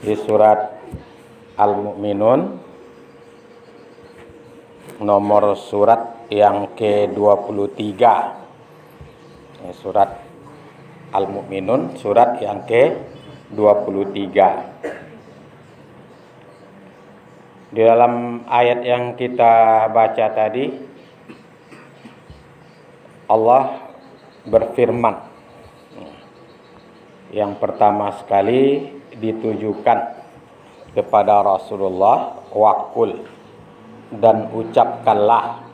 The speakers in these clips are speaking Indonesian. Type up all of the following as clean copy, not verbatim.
Di surat Al-Mu'minun, nomor surat yang ke-23. Surat Al-Mu'minun, surat yang ke-23. Di dalam ayat yang kita baca tadi, Allah berfirman, yang pertama sekali ditujukan kepada Rasulullah, waqul, dan ucapkanlah.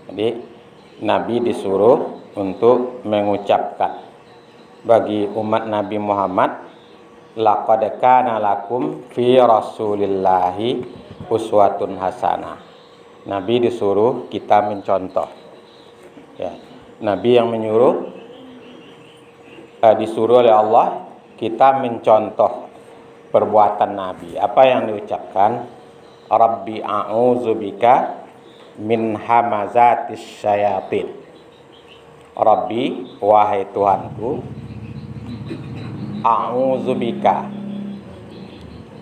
Jadi Nabi disuruh untuk mengucapkan. Bagi umat Nabi Muhammad, laqad kana lakum fi rasulillahi uswatun hasanah. Nabi disuruh kita mencontoh. Ya, Nabi yang menyuruh, disuruh oleh Allah kita mencontoh perbuatan Nabi. Apa yang diucapkan? Rabbi a'udzubika min hamazatis syayatin. Rabbi, wahai Tuhanku, a'udzubika,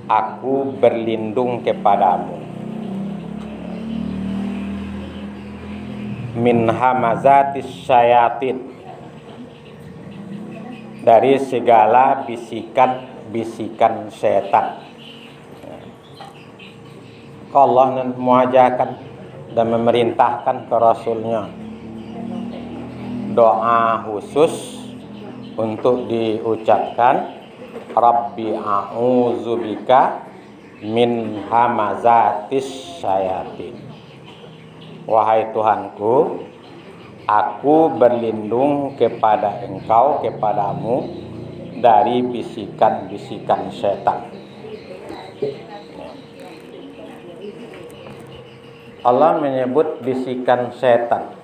aku berlindung kepadamu, min hamazatis syayatin, dari segala bisikan setan. Allah mewajarkan dan memerintahkan ke Rasulnya doa khusus untuk diucapkan, Rabbi a'udzubika min hamazatis syayatin. Wahai Tuhanku, aku berlindung kepada Engkau, kepadamu, dari bisikan-bisikan setan. Allah menyebut bisikan setan.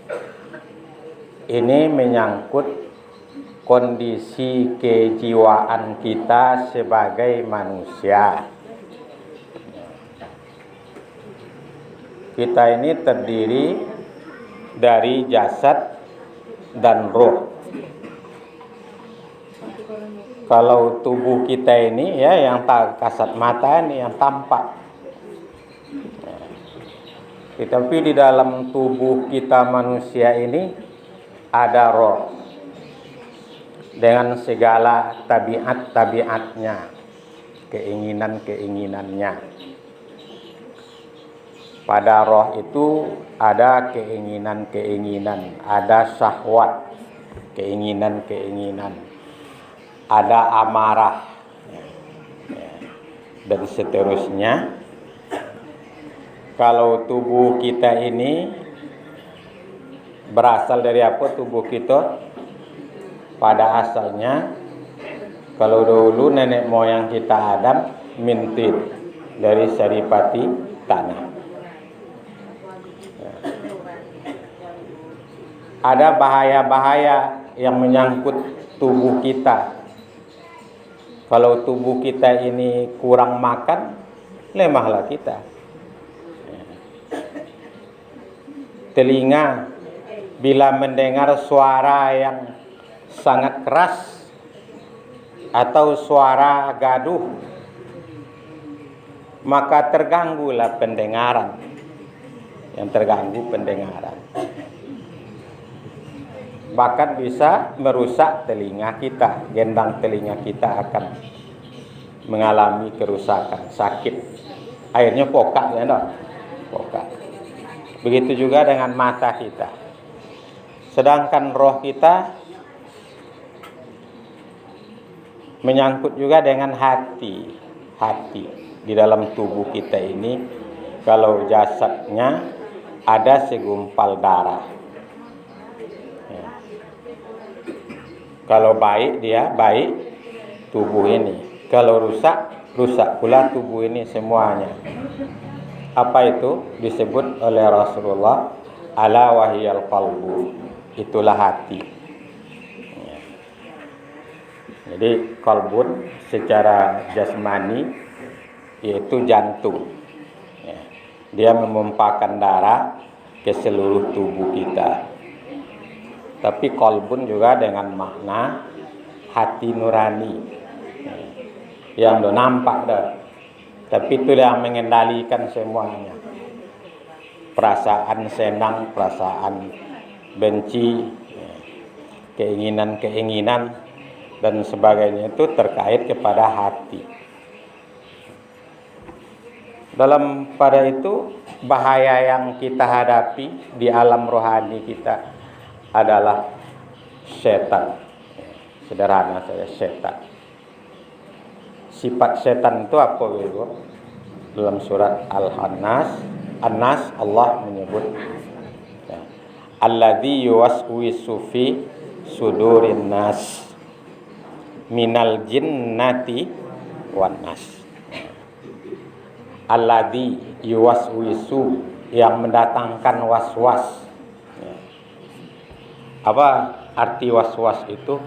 Ini menyangkut kondisi kejiwaan kita sebagai manusia. Kita ini terdiri dari jasad dan roh. Kalau tubuh kita ini ya yang tak kasat mata ini yang tampak. Tetapi di dalam tubuh kita manusia ini ada roh dengan segala tabiat-tabiatnya, keinginan-keinginannya. Pada roh itu ada keinginan-keinginan, ada syahwat, keinginan-keinginan, ada amarah, dan seterusnya. Kalau tubuh kita ini berasal dari apa tubuh kita? Pada asalnya, kalau dulu nenek moyang kita Adam mintin dari saripati tanah. Ada bahaya-bahaya yang menyangkut tubuh kita. Kalau tubuh kita ini kurang makan, lemahlah kita. Telinga bila mendengar suara yang sangat keras atau suara gaduh, maka terganggulah pendengaran. Yang terganggu pendengaran, bahkan bisa merusak telinga kita. Gendang telinga kita akan mengalami kerusakan, sakit. Akhirnya pokak ya dong, pokak. Begitu juga dengan mata kita. Sedangkan roh kita menyangkut juga dengan hati. Hati di dalam tubuh kita ini, kalau jasadnya ada segumpal darah. Ya. Kalau baik dia baik tubuh ini. Kalau rusak, rusak pula tubuh ini semuanya. Apa itu? Disebut oleh Rasulullah, ala wahiyal qalbu, itulah hati. Ya. Jadi qalbun secara jasmani yaitu jantung. Ya. Dia memompakan darah ke seluruh tubuh kita. Tapi qalbun juga dengan makna hati nurani. Yang udah nampak dah. Tapi itu yang mengendalikan semuanya. Perasaan senang, perasaan benci, keinginan-keinginan dan sebagainya itu terkait kepada hati. Dalam pada itu bahaya yang kita hadapi di alam rohani kita adalah setan. Sederhana saja, setan. Sifat setan itu apa Ibu? Dalam surat Al-Nas Allah menyebut alladzi yuwaswisu fi sudurin nas minal jinnati wan nas. Alladzi yuwaswisu, yang mendatangkan waswas. Apa arti waswas itu?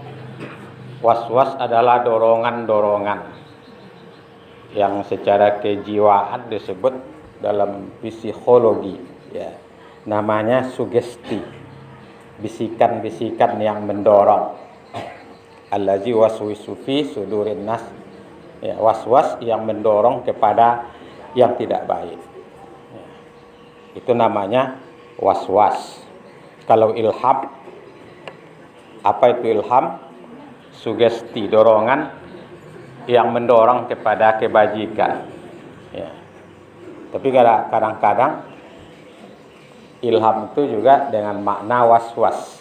Waswas adalah dorongan-dorongan yang secara kejiwaan disebut dalam psikologi, ya, namanya sugesti, bisikan-bisikan yang mendorong. Allazi waswisu fi sudurin nas, ya, waswas yang mendorong kepada yang tidak baik, ya, itu namanya waswas. Kalau ilham, apa itu ilham? Sugesti, dorongan yang mendorong kepada kebajikan, ya. Tapi kadang-kadang ilham itu juga dengan makna waswas.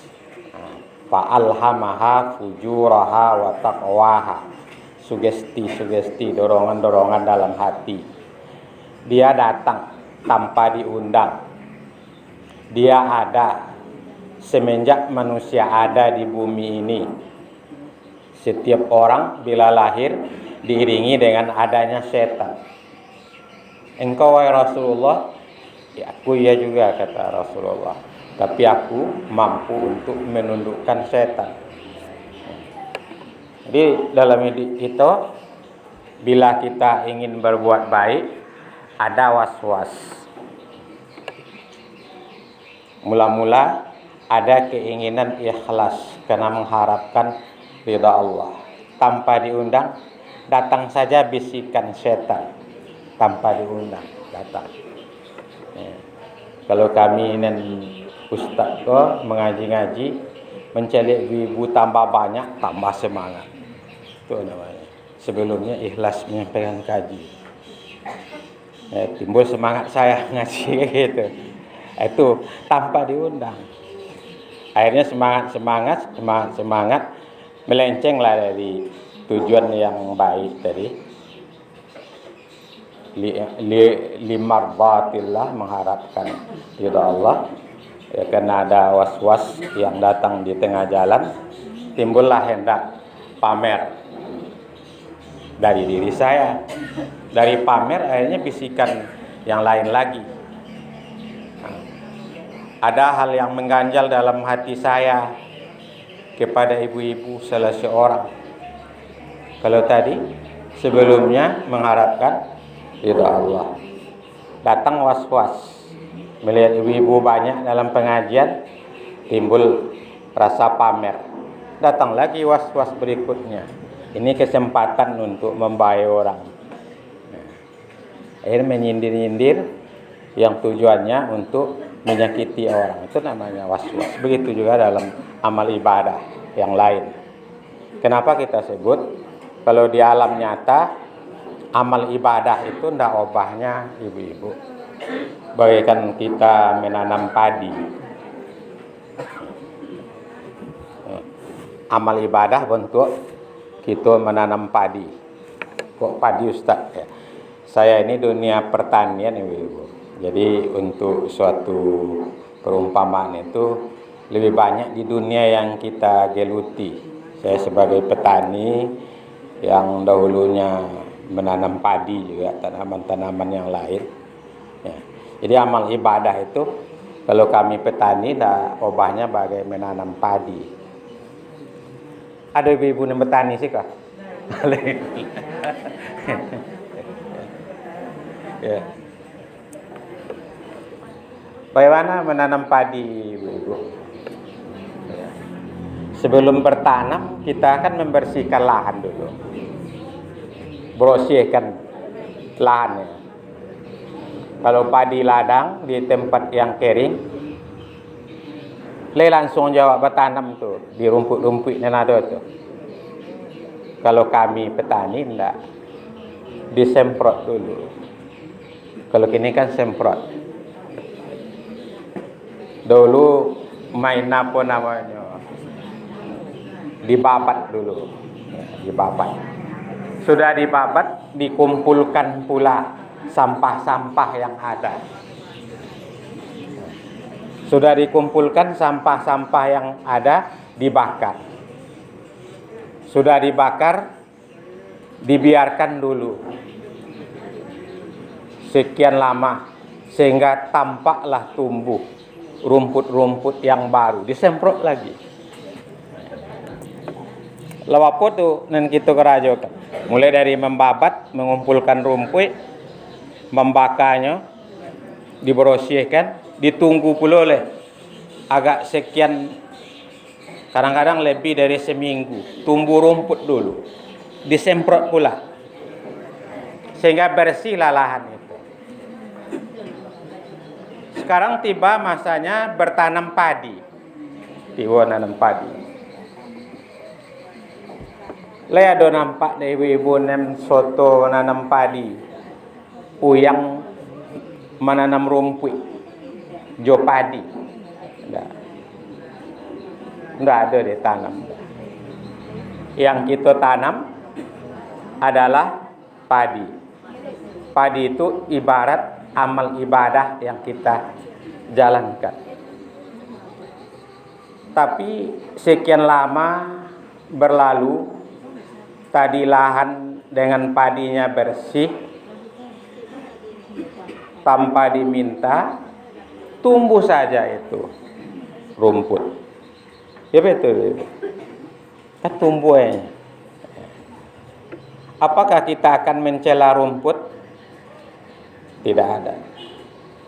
Fa'alhamaha fujuraha wa taqwaha. Sugesti-sugesti, dorongan-dorongan dalam hati. Dia datang tanpa diundang. Dia ada semenjak manusia ada di bumi ini. Setiap orang bila lahir diiringi dengan adanya setan. Engkau wahai Rasulullah, ya aku ya juga, kata Rasulullah. Tapi aku mampu untuk menundukkan setan. Jadi dalam hidup itu, bila kita ingin berbuat baik, ada waswas. Mula-mula ada keinginan ikhlas karena mengharapkan ridha Allah. Tanpa diundang, datang saja bisikan setan. Tanpa diundang, datang. Ya. Kalau kami dan ustaz mengaji-ngaji, mencari ibu tambah banyak, tambah semangat. Itu namanya. Sebelumnya ikhlas menyampaikan kaji. Ya, timbul semangat saya ngaji gitu. Itu tanpa diundang. Akhirnya semangat melencenglah dari tujuan yang baik tadi. Limardatillah, mengharapkan ridha Allah. Ya, karena ada waswas yang datang di tengah jalan, timbullah hendak pamer dari diri saya. Dari pamer akhirnya bisikan yang lain lagi. Ada hal yang mengganjal dalam hati saya kepada ibu-ibu salah seorang. Kalau tadi sebelumnya mengharapkan ridha Allah, datang was-was melihat ibu-ibu banyak dalam pengajian, timbul rasa pamer. Datang lagi was-was berikutnya. Ini kesempatan untuk membayar orang. Akhirnya menyindir-nyindir yang tujuannya untuk menyakiti orang. Itu namanya was-was. Begitu juga dalam amal ibadah yang lain. Kenapa kita sebut kalau di alam nyata amal ibadah itu ndak obahnya ibu-ibu. Bagaikan kita menanam padi. Amal ibadah bentuk kita menanam padi. Kok padi Ustaz? Ya. Saya ini dunia pertanian ibu-ibu. Jadi untuk suatu perumpamaan itu lebih banyak di dunia yang kita geluti. Saya sebagai petani yang dahulunya menanam padi juga, tanaman-tanaman yang lain. Ya. Jadi amal ibadah itu kalau kami petani dah obahnya bagai menanam padi. Ada ibu-ibu yang petani sih kah? Ya. Bagaimana menanam padi, ibu-ibu? Sebelum bertanam kita akan membersihkan lahan dulu. bersihkan lahannya. Kalau padi ladang di tempat yang kering, le langsung jawab bertanam tuh di rumput-rumput yang ada tuh. Kalau kami petani enggak, disemprot dulu. Kalau kini kan semprot. Dulu main apa namanya? Dibabat dulu. Dibabat. Sudah dibabat, dikumpulkan pula sampah-sampah yang ada. Sudah dikumpulkan sampah-sampah yang ada, dibakar. Sudah dibakar, dibiarkan dulu sekian lama sehingga tampaklah tumbuh rumput-rumput yang baru, disemprot lagi. Lawapo tuh nan kita kerajokan. Mulai dari membabat, mengumpulkan rumput, membakarnya, dibersihkan, ditunggu pula oleh agak sekian, kadang-kadang lebih dari seminggu, tumbuh rumput dulu, disemprot pula sehingga bersihlah lahan itu. Sekarang tiba masanya bertanam padi. Tiba nanam padi. Le ada nampak dari ibu-ibu nem soto nanam padi, uyang menanam rumput, jo padi, enggak ada ditanam. Yang kita tanam adalah padi. Padi itu ibarat amal ibadah yang kita jalankan. Tapi sekian lama berlalu, tadi lahan dengan padinya bersih, tanpa diminta, tumbuh saja itu rumput. Ya betul. Kan tumbuh aja. Apakah kita akan mencela rumput? Tidak ada.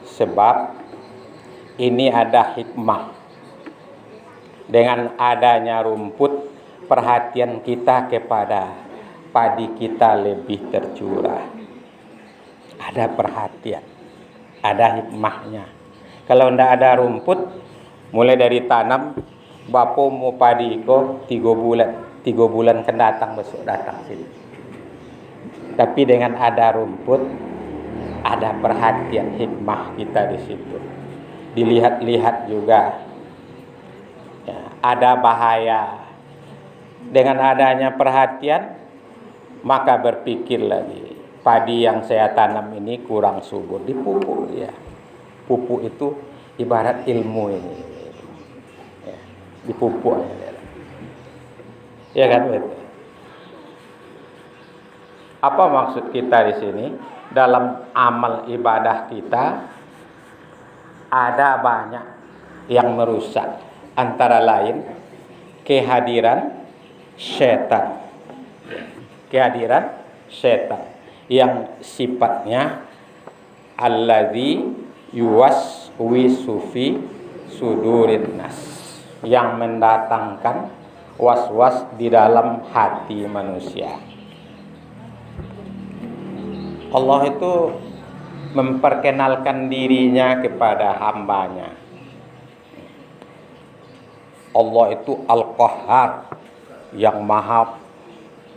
Sebab ini ada hikmah. Dengan adanya rumput, perhatian kita kepada padi kita lebih tercurah. Ada perhatian, ada hikmahnya. Kalau tidak ada rumput, mulai dari tanam, bapo mau padi ko 3 bulan kan datang, besok datang sini. Tapi dengan ada rumput, ada perhatian, hikmah kita di situ. Dilihat-lihat juga, ya, ada bahaya. Dengan adanya perhatian, maka berpikir lagi, padi yang saya tanam ini kurang subur, dipupuk ya. Pupuk itu ibarat ilmu ini, ya, dipupuk ya kan betul. Apa maksud kita di sini? Dalam amal ibadah kita ada banyak yang merusak, antara lain kehadiran setan. Kehadiran setan yang sifatnya alladzi yuwaswisu fi sudurin nas, yang mendatangkan was-was di dalam hati manusia. Allah itu memperkenalkan dirinya kepada hambanya. Allah itu Al-Qahhar, yang maha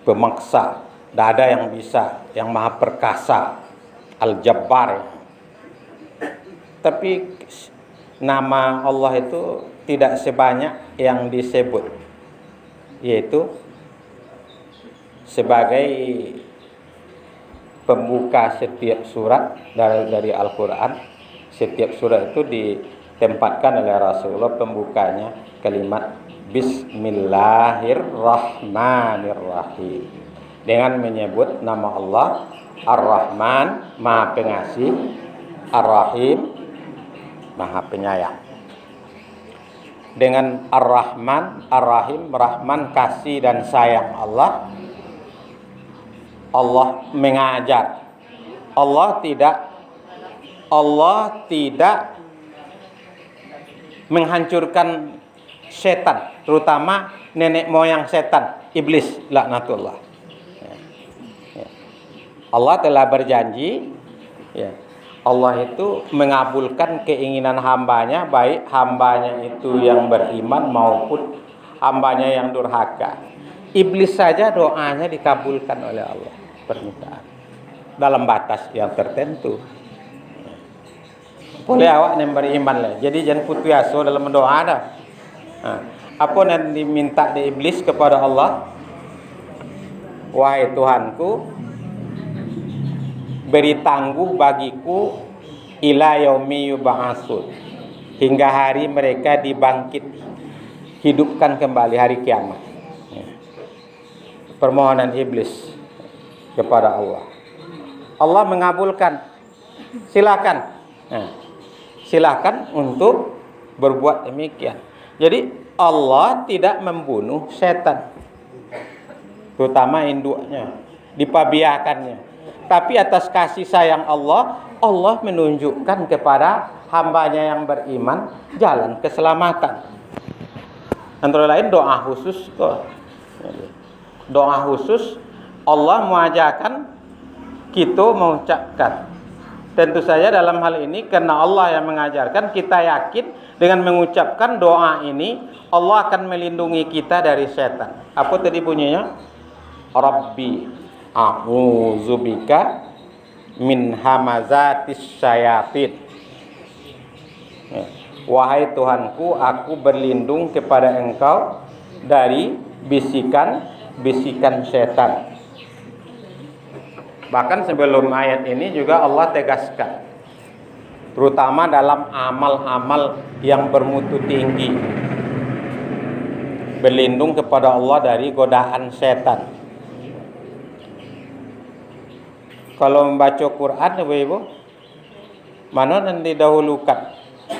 pemaksa, tidak ada yang bisa, yang maha perkasa, Al-Jabbar. Tapi nama Allah itu tidak sebanyak yang disebut, yaitu sebagai pembuka setiap surat dari Al-Quran. Setiap surat itu ditempatkan oleh Rasulullah pembukanya kalimat Bismillahirrahmanirrahim, dengan menyebut nama Allah Ar-Rahman, Maha Pengasih, Ar-Rahim, Maha Penyayang. Dengan Ar-Rahman, Ar-Rahim, Rahman kasih dan sayang Allah, Allah mengajar. Allah tidak menghancurkan setan, terutama nenek moyang setan, iblis laknatullah. Allah telah berjanji, ya, Allah itu mengabulkan keinginan hambanya, baik hambanya itu yang beriman maupun hambanya yang durhaka. Iblis saja doanya dikabulkan oleh Allah, permintaan dalam batas yang tertentu. Boleh awak yang beriman lah. Jadi jangan putus asa dalam doa dah. Apa yang diminta di iblis kepada Allah? Wahai Tuhanku, beri tangguh bagiku ila yaumi yub'atsun, hingga hari mereka dibangkit, hidupkan kembali hari kiamat. Permohonan iblis kepada Allah. Allah mengabulkan. Silakan. Silakan untuk berbuat demikian. Jadi Allah tidak membunuh setan, terutama induknya, dipabiakannya. Tapi atas kasih sayang Allah, Allah menunjukkan kepada hambanya yang beriman jalan keselamatan. Antara lain doa khusus. Doa khusus Allah mengajarkan kita mengucapkan. Tentu saja dalam hal ini karena Allah yang mengajarkan, kita yakin dengan mengucapkan doa ini Allah akan melindungi kita dari setan. Apa tadi bunyinya? Rabbi a'udzubika min hamazatis syayatin. Wahai Tuhanku, aku berlindung kepada Engkau dari bisikan setan. Bahkan sebelum ayat ini juga Allah tegaskan, terutama dalam amal-amal yang bermutu tinggi, berlindung kepada Allah dari godaan setan. Kalau membaca Quran, Ibu, mana yang didahulukan?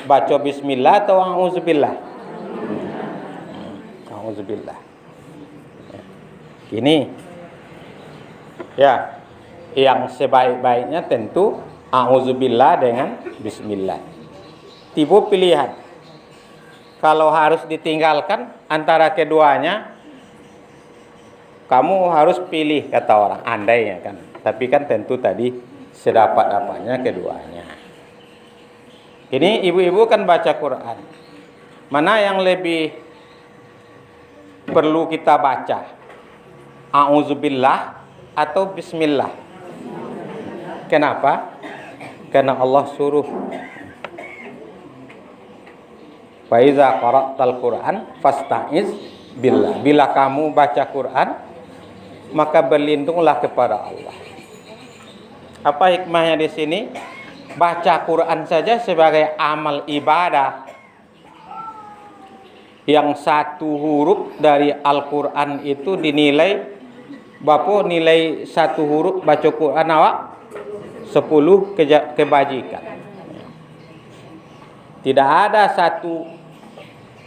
Baca bismillah atau a'udzubillah? A'udzubillah. Ini ya, yang sebaik-baiknya tentu a'udzubillah dengan bismillah. Tiba pilihan. Kalau harus ditinggalkan antara keduanya, kamu harus pilih, kata orang, andainya kan. Tapi kan tentu tadi sedapat-dapatnya keduanya. Ini ibu-ibu kan baca Quran. Mana yang lebih perlu kita baca? A'udzubillah atau bismillah? Kenapa? Karena Allah suruh. Fa iza qara'tal Qur'an fasta'iz billah. Bila kamu baca Quran, maka berlindunglah kepada Allah. Apa hikmahnya di sini? Baca Quran saja sebagai amal ibadah. Yang satu huruf dari Al-Quran itu dinilai, Bapak nilai satu huruf baca Quran awak 10 kebajikan. Tidak ada satu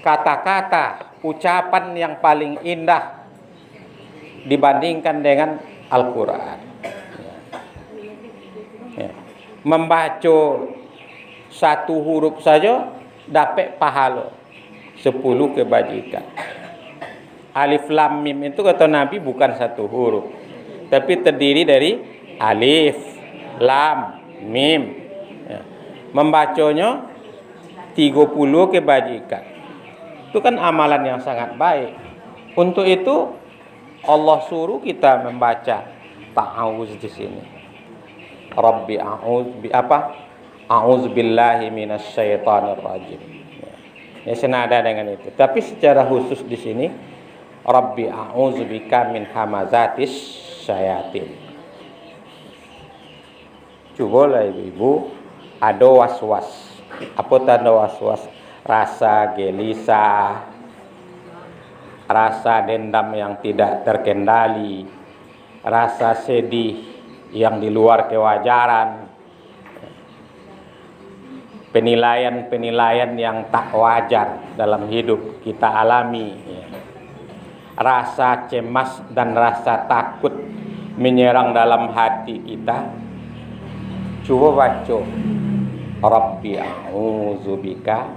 kata-kata, ucapan yang paling indah dibandingkan dengan Al-Quran. Membaca satu huruf saja dapat pahala 10 kebajikan. Alif lam mim itu kata Nabi bukan satu huruf, tapi terdiri dari alif, lam, mim. Membacanya 30 kebajikan. Itu kan amalan yang sangat baik. Untuk itu Allah suruh kita membaca ta'awuz di sini. Rabbi a'udzu billahi minasyaitonir rajim. Ya, senada dengan itu. Tapi secara khusus di sini Rabbi a'udzubika min hamazatis syayatin. Cobalah ibu-ibu, ada was-was. Apa tanda was-was? Rasa gelisah, rasa dendam yang tidak terkendali, rasa sedih yang di luar kewajaran, penilaian-penilaian yang tak wajar dalam hidup kita alami, rasa cemas dan rasa takut menyerang dalam hati kita. Coba baca Rabbi a'udzubika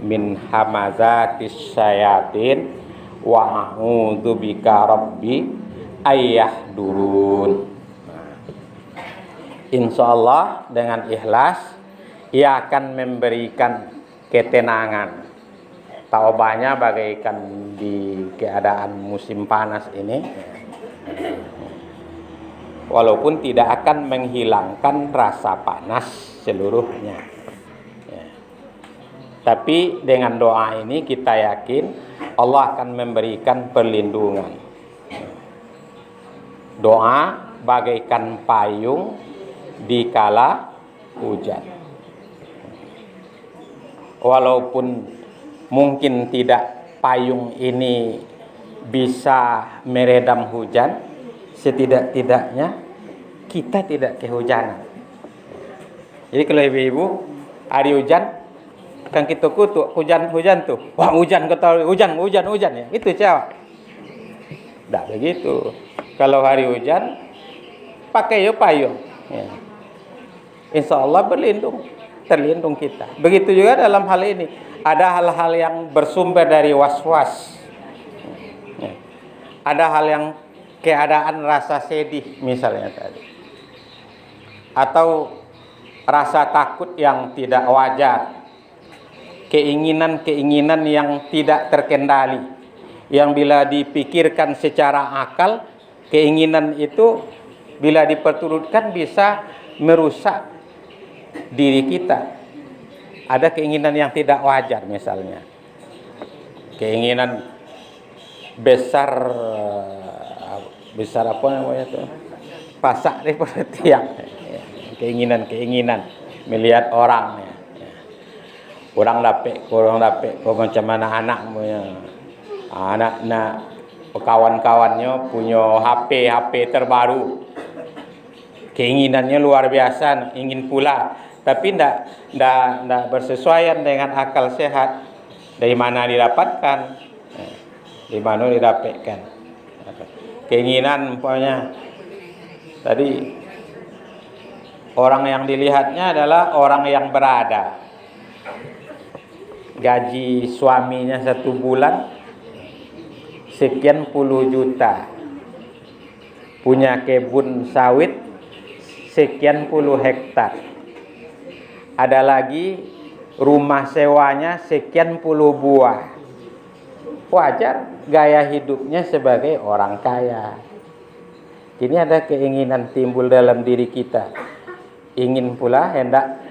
min hamazatis syayatin wa a'udzubika rabbi ayyahdurun. insya Allah dengan ikhlas ia akan memberikan ketenangan. Taubahnya bagaikan di keadaan musim panas ini, walaupun tidak akan menghilangkan rasa panas seluruhnya. Tapi dengan doa ini kita yakin Allah akan memberikan perlindungan. Doa bagaikan payung di kala hujan. Walaupun mungkin tidak payung ini bisa meredam hujan, setidak-tidaknya kita tidak kehujanan. Jadi kalau ibu-ibu hari hujan, kan kita kutuk hujan tuh, wah hujan ketahui hujan ya, itu cewek. Tidak begitu. Kalau hari hujan, pakai payung. Ya. Insya Allah terlindung kita. Begitu juga dalam hal ini. Ada hal-hal yang bersumber dari was-was. Ya. Ada hal yang keadaan rasa sedih misalnya tadi. Atau rasa takut yang tidak wajar. Keinginan-keinginan yang tidak terkendali. Yang bila dipikirkan secara akal, keinginan itu bila diperturutkan bisa merusak diri kita. Ada keinginan yang tidak wajar misalnya. Keinginan besar apa namanya itu? Pasak daripada tiang. Keinginan melihat orang. Orang dapat macam mana anak nak kawan-kawannya punya HP terbaru. Keinginannya luar biasa, ingin pula, tapi tidak bersesuaian dengan akal sehat. Dari mana didapatkan? Di mana didapatkan? Keinginan umpamanya tadi orang yang dilihatnya adalah orang yang berada. Gaji suaminya 1 bulan sekian puluh juta, punya kebun sawit sekian puluh hektar, ada lagi rumah sewanya sekian puluh buah. Wajar gaya hidupnya sebagai orang kaya. Ini ada keinginan timbul dalam diri kita, ingin pula hendak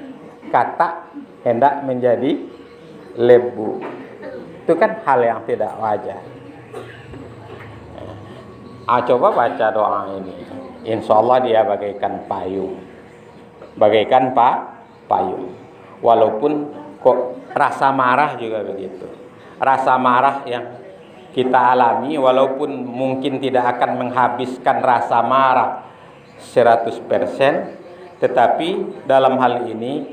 menjadi lebu. Itu kan hal yang tidak wajar. Coba baca doa ini. Insya Allah dia bagaikan payung. Bagaikan payung. Walaupun kok rasa marah juga begitu. Rasa marah yang kita alami walaupun mungkin tidak akan menghabiskan rasa marah 100%, tetapi dalam hal ini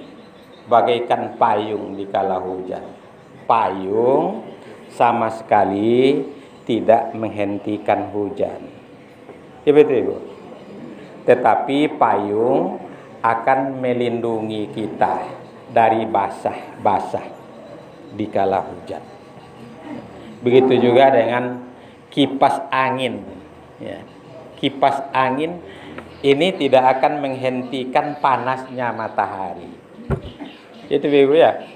bagaikan payung di kala hujan. Payung sama sekali tidak menghentikan hujan. Ya betul Ibu. Tetapi payung akan melindungi kita dari basah di kala hujan. Begitu juga dengan kipas angin. Ya. Kipas angin ini tidak akan menghentikan panasnya matahari. Itu Ibu ya.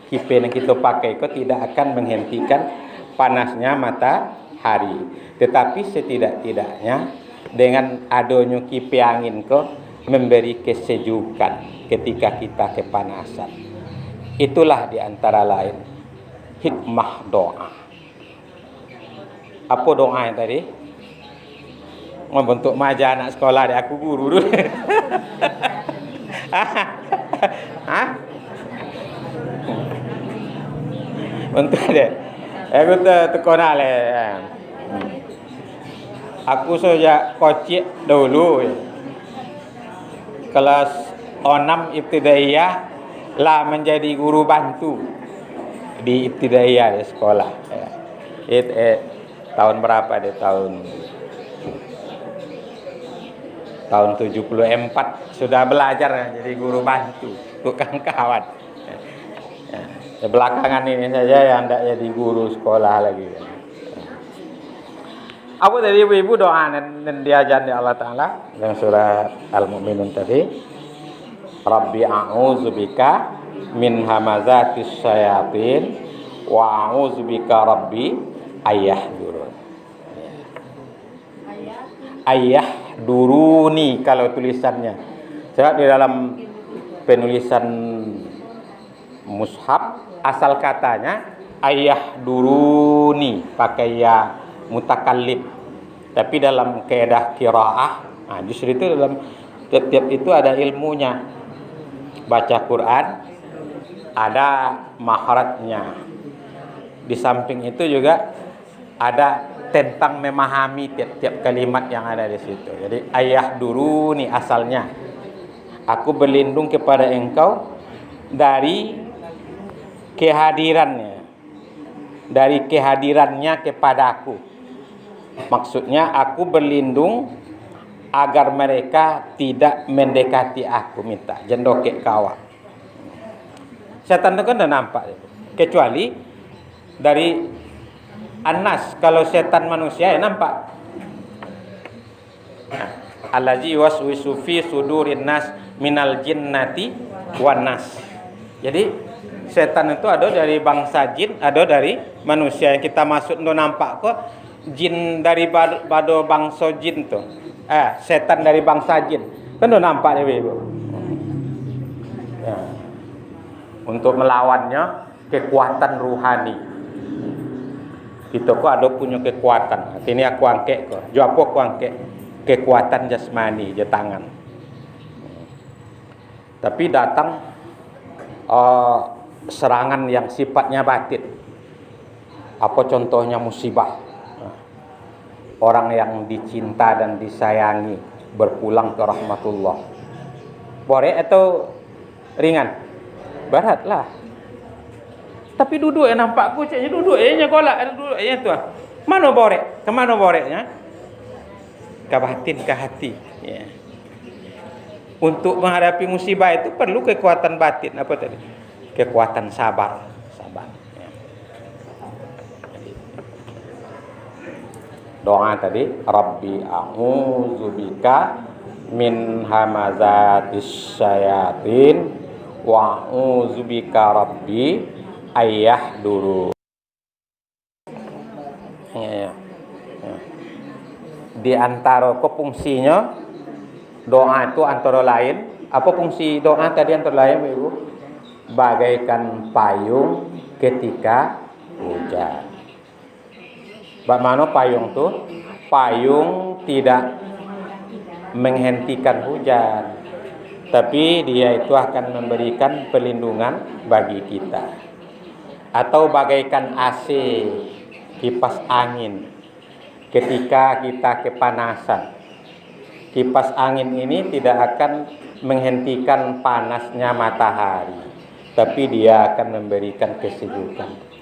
Kipas yang kita pakai itu tidak akan menghentikan panasnya matahari. Tetapi setidak-tidaknya dengan adanya kipas angin itu memberi kesejukan ketika kita kepanasan. Itulah di antara lain hikmah doa. Apa doa yang tadi? Membentuk maja anak sekolah deh, aku guru dulu. Hah? Bentuk deh. Aku tekona le. Aku sejak kecil dulu kelas 6 ibtidaiyah lah menjadi guru bantu di ibtidaiyah di sekolah. Tahun berapa deh? Tahun 74 sudah belajar jadi guru bantu, tukang kawan. Belakangan ini saja yang tidak jadi guru sekolah lagi. Apa tadi ibu-ibu doa dan diajar di Allah Ta'ala dalam surah Al-Mu'minun tadi? Rabbi a'udzubika min hamazatis syayatin wa a'udzubika rabbi ayahdurun. Ayahduruni kalau tulisannya. Sebab di dalam penulisan mushaf asal katanya ayahduruni pakai ya mutakallim. Tapi dalam kaidah qiraah, justru itu dalam tiap-tiap itu ada ilmunya. Baca Quran ada makhrajnya. Di samping itu juga ada tentang memahami tiap-tiap kalimat yang ada di situ. Jadi ayahduruni asalnya, aku berlindung kepada engkau dari kehadirannya, dari kehadirannya kepadaku. Maksudnya aku berlindung agar mereka tidak mendekati aku, minta jendokek kawak. Setan itu kan dah nampak, kecuali dari An-Nas. Kalau setan manusia ya nampak. Allazi waswisu fi sudurin nas minal jinnati wan nas. Jadi setan itu ada dari bangsa jin, ada dari manusia. Yang kita maksud itu nampak kok jin dari bado bangsa jin tuh. Setan dari bangsa jin. Kan udah nampak ya, Ibu. Ya. Untuk melawannya kekuatan ruhani. Kita kok ada punya kekuatan. Ini aku angket kok. Jo apa aku angket? Kekuatan jasmani di tangan. Tapi datang serangan yang sifatnya batin. Apa contohnya musibah? Orang yang dicinta dan disayangi berpulang ke rahmatullah. Borek atau ringan? Berat lah. Tapi duduk yang nampak kucingnya duduk nya kolak duduk tu. Mana borek? Kemana boreknya? Ke batin, ke hati. Ya. Untuk menghadapi musibah itu perlu kekuatan batin. Apa tadi? Kekuatan sabar. Sabar. Ya. Doa tadi, Rabbi a'udzubika min hamazatis syayatin wa a'udzubika rabbi ayahdurun. Ya. Di antara fungsinya doa itu antara lain, apa fungsi doa tadi antara lain, Ibu? Bagaikan payung ketika hujan. Bagaimana payung tuh? Payung tidak menghentikan hujan, tapi dia itu akan memberikan perlindungan bagi kita. Atau bagaikan AC, kipas angin. Ketika kita kepanasan, kipas angin ini tidak akan menghentikan panasnya matahari, tapi dia akan memberikan kesejukan.